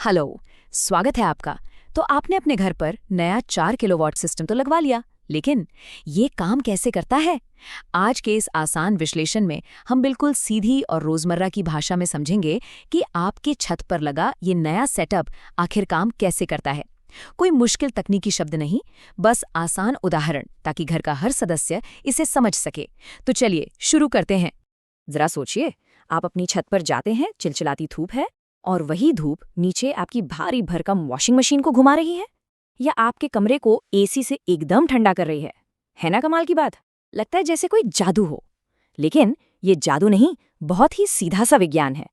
Hello. स्वागत है आपका। तो आपने अपने घर पर नया 4 किलोवाट सिस्टम तो लगवा लिया, लेकिन ये काम कैसे करता है? आज के इस आसान विश्लेषण में हम बिल्कुल सीधी और रोजमर्रा की भाषा में समझेंगे कि आपके छत पर लगा ये नया सेटअप आखिर काम कैसे करता है। कोई मुश्किल तकनीकी शब्द नहीं, बस आसान उदाहरण, ताकि घर का हर सदस्य इसे समझ सके। तो चलिए शुरू करते हैं। जरा सोचिए, आप अपनी छत पर जाते हैं, चिलचिलाती धूप है और वही धूप नीचे आपकी भारी भरकम वॉशिंग मशीन को घुमा रही है या आपके कमरे को एसी से एकदम ठंडा कर रही है ना कमाल की बात। लगता है जैसे कोई जादू हो, लेकिन ये जादू नहीं, बहुत ही सीधा सा विज्ञान है।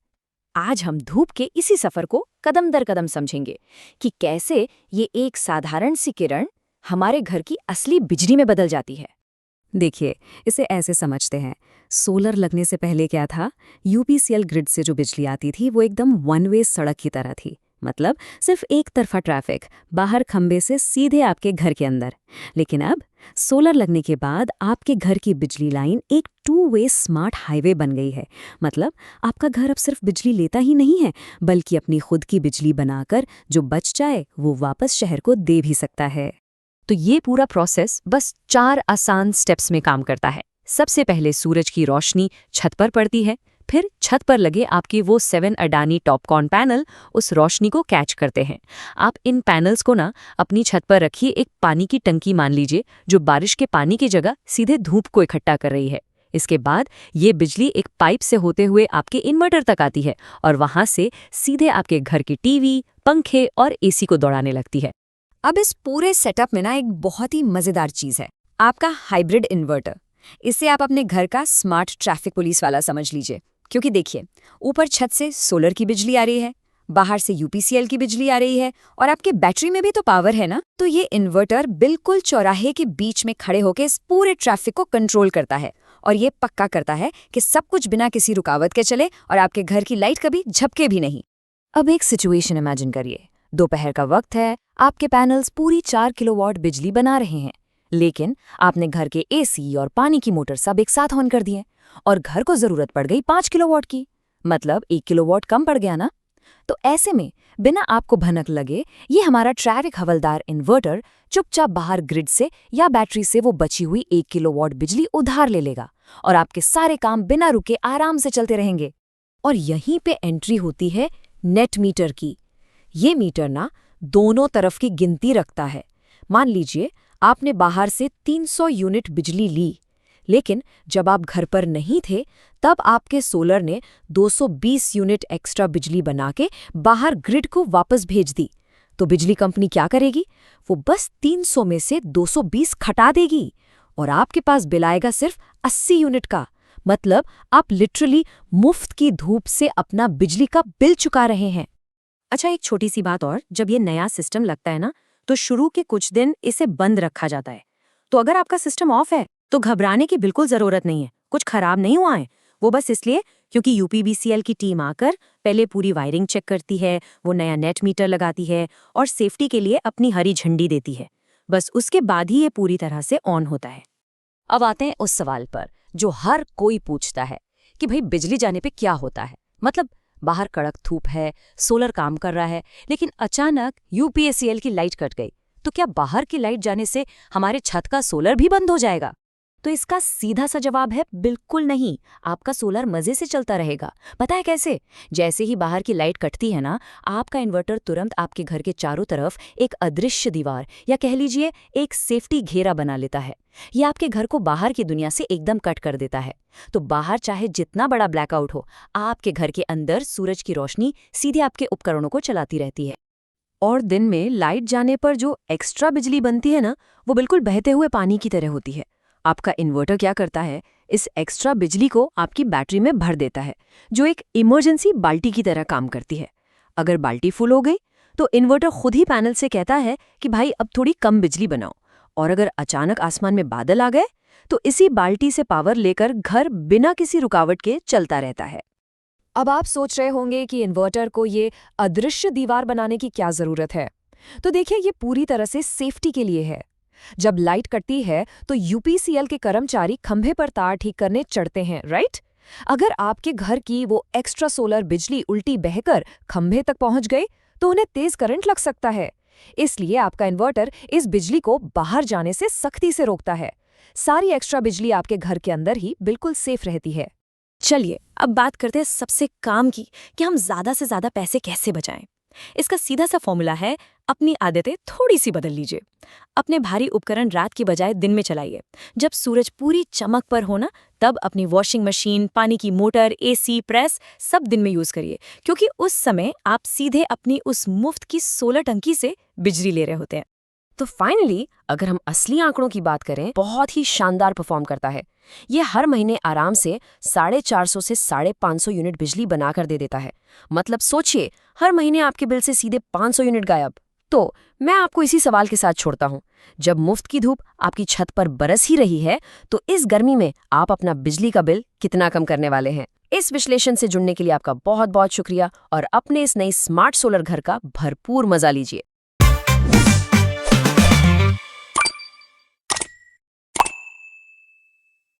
आज हम धूप के इसी सफर को कदम दर कदम समझेंगे कि कैसे ये एक साधारण सी किरण हमारे घर की असली बिजली में बदल जाती है। देखिए, इसे ऐसे समझते हैं। सोलर लगने से पहले क्या था? यूपीसीएल ग्रिड से जो बिजली आती थी वो एकदम वन वे सड़क की तरह थी। मतलब सिर्फ एक तरफा ट्रैफिक, बाहर खंबे से सीधे आपके घर के अंदर। लेकिन अब सोलर लगने के बाद आपके घर की बिजली लाइन एक टू वे स्मार्ट हाईवे बन गई है। मतलब आपका घर अब सिर्फ बिजली लेता ही नहीं है, बल्कि अपनी खुद की बिजली बनाकर जो बच जाए वो वापस शहर को दे भी सकता है। तो ये पूरा प्रोसेस बस 4 आसान स्टेप्स में काम करता है। सबसे पहले सूरज की रोशनी छत पर पड़ती है, फिर छत पर लगे आपके वो 7 अडानी टॉपकॉन पैनल उस रोशनी को कैच करते हैं। आप इन पैनल्स को ना अपनी छत पर रखिए, एक पानी की टंकी मान लीजिए, जो बारिश के पानी की जगह सीधे धूप को इकट्ठा कर रही है। इसके बाद ये बिजली एक पाइप से होते हुए आपके इन्वर्टर तक आती है और वहां से सीधे आपके घर की टीवी, पंखे और एसी को दौड़ाने लगती है। अब इस पूरे सेटअप में ना एक बहुत ही मजेदार चीज है, आपका हाइब्रिड इन्वर्टर। इसे आप अपने घर का स्मार्ट ट्रैफिक पुलिस वाला समझ लीजिए, क्योंकि देखिए, ऊपर छत से सोलर की बिजली आ रही है, बाहर से यूपीसीएल की बिजली आ रही है और आपके बैटरी में भी तो पावर है ना। तो ये इन्वर्टर बिल्कुल चौराहे के बीच में खड़े होकर इस पूरे ट्रैफिक को कंट्रोल करता है और ये पक्का करता है कि सब कुछ बिना किसी रुकावट के चले और आपके घर की लाइट कभी झपके भी नहीं। अब एक सिचुएशन इमेजिन करिए। दोपहर का वक्त है, आपके पैनल्स पूरी 4 किलोवाट बिजली बना रहे हैं, लेकिन आपने घर के एसी और पानी की मोटर सब एक साथ ऑन कर दिए और घर को जरूरत पड़ गई 5 किलोवाट की। मतलब 1 किलोवाट कम पड़ गया ना। तो ऐसे में बिना आपको भनक लगे ये हमारा ट्रैफिक हवलदार इन्वर्टर चुपचाप बाहर ग्रिड से या बैटरी से वो बची हुई 1 किलोवाट बिजली उधार ले लेगा और आपके सारे काम बिना रुके आराम से चलते रहेंगे। और यहीं पे एंट्री होती है नेट मीटर की। ये मीटर ना दोनों तरफ की गिनती रखता है। मान लीजिए आपने बाहर से 300 यूनिट बिजली ली, लेकिन जब आप घर पर नहीं थे तब आपके सोलर ने 220 यूनिट एक्स्ट्रा बिजली बना के बाहर ग्रिड को वापस भेज दी। तो बिजली कंपनी क्या करेगी? वो बस 300 में से 220 घटा देगी और आपके पास बिल आएगा सिर्फ 80 यूनिट का। मतलब आप लिटरली मुफ्त की धूप से अपना बिजली का बिल चुका रहे हैं। अच्छा, एक छोटी सी बात और, जब ये नया सिस्टम लगता है ना, तो शुरू के कुछ दिन इसे बंद रखा जाता है। तो अगर आपका सिस्टम ऑफ है तो घबराने की बिल्कुल जरूरत नहीं है। कुछ खराब नहीं हुआ है, वो बस इसलिए क्योंकि यूपीबीसीएल की टीम आकर पहले पूरी वायरिंग चेक करती है, वो नया नेट मीटर लगाती है और सेफ्टी के लिए अपनी हरी झंडी देती है। बस उसके बाद ही ये पूरी तरह से ऑन होता है। अब आते हैं उस सवाल पर जो हर कोई पूछता है कि भाई बिजली जाने पे क्या होता है। मतलब बाहर कड़क धूप है, सोलर काम कर रहा है, लेकिन अचानक यूपीएसीएल की लाइट कट गई, तो क्या बाहर की लाइट जाने से हमारे छत का सोलर भी बंद हो जाएगा? तो इसका सीधा सा जवाब है बिल्कुल नहीं। आपका सोलर मजे से चलता रहेगा। पता है कैसे? जैसे ही बाहर की लाइट कटती है ना, आपका इन्वर्टर तुरंत आपके घर के चारों तरफ एक अदृश्य दीवार या कह लीजिए एक सेफ्टी घेरा बना लेता है। ये आपके घर को बाहर की दुनिया से एकदम कट कर देता है। तो बाहर चाहे जितना बड़ा ब्लैकआउट हो, आपके घर के अंदर सूरज की रोशनी सीधे आपके उपकरणों को चलाती रहती है। और दिन में लाइट जाने पर जो एक्स्ट्रा बिजली बनती है ना, वो बिल्कुल बहते हुए पानी की तरह होती है। आपका इन्वर्टर क्या करता है, इस एक्स्ट्रा बिजली को आपकी बैटरी में भर देता है, जो एक इमरजेंसी बाल्टी की तरह काम करती है। अगर बाल्टी फुल हो गई तो इन्वर्टर खुद ही पैनल से कहता है कि भाई अब थोड़ी कम बिजली बनाओ। और अगर अचानक आसमान में बादल आ गए तो इसी बाल्टी से पावर लेकर घर बिना किसी रुकावट के चलता रहता है। अब आप सोच रहे होंगे कि इन्वर्टर को ये अदृश्य दीवार बनाने की क्या जरूरत है? तो देखिए, ये पूरी तरह से सेफ्टी के लिए है। जब लाइट कटती है तो यूपीसीएल के कर्मचारी खंभे पर तार ठीक करने चढ़ते हैं, राइट? अगर आपके घर की वो एक्स्ट्रा सोलर बिजली उल्टी बहकर खंभे तक पहुंच गई तो उन्हें तेज करंट लग सकता है। इसलिए आपका इन्वर्टर इस बिजली को बाहर जाने से सख्ती से रोकता है। सारी एक्स्ट्रा बिजली आपके घर के अंदर ही बिल्कुल सेफ रहती है। चलिए अब बात करते हैं सबसे काम की कि हम ज़्यादा से ज़्यादा पैसे कैसे बचाएं। इसका सीधा सा फॉर्मूला है, अपनी आदतें थोड़ी सी बदल लीजिए। अपने भारी उपकरण रात की बजाय दिन में चलाइए। जब सूरज पूरी चमक पर हो ना, तब अपनी वॉशिंग मशीन, पानी की मोटर, एसी, प्रेस सब दिन में यूज़ करिए, क्योंकि उस समय आप सीधे अपनी उस मुफ्त की सोलर टंकी से बिजली ले रहे होते हैं। तो फाइनली अगर हम असली आंकड़ों की बात करें, बहुत ही शानदार परफॉर्म करता है। ये हर महीने आराम से 450 से 550 यूनिट बिजली बनाकर दे देता है। मतलब सोचिए, हर महीने आपके बिल से सीधे 500 यूनिट गायब। तो मैं आपको इसी सवाल के साथ छोड़ता हूँ, जब मुफ्त की धूप आपकी छत पर बरस ही रही है, तो इस गर्मी में आप अपना बिजली का बिल कितना कम करने वाले हैं? इस विश्लेषण से जुड़ने के लिए आपका बहुत बहुत शुक्रिया और अपने इस नई स्मार्ट सोलर घर का भरपूर मजा लीजिए।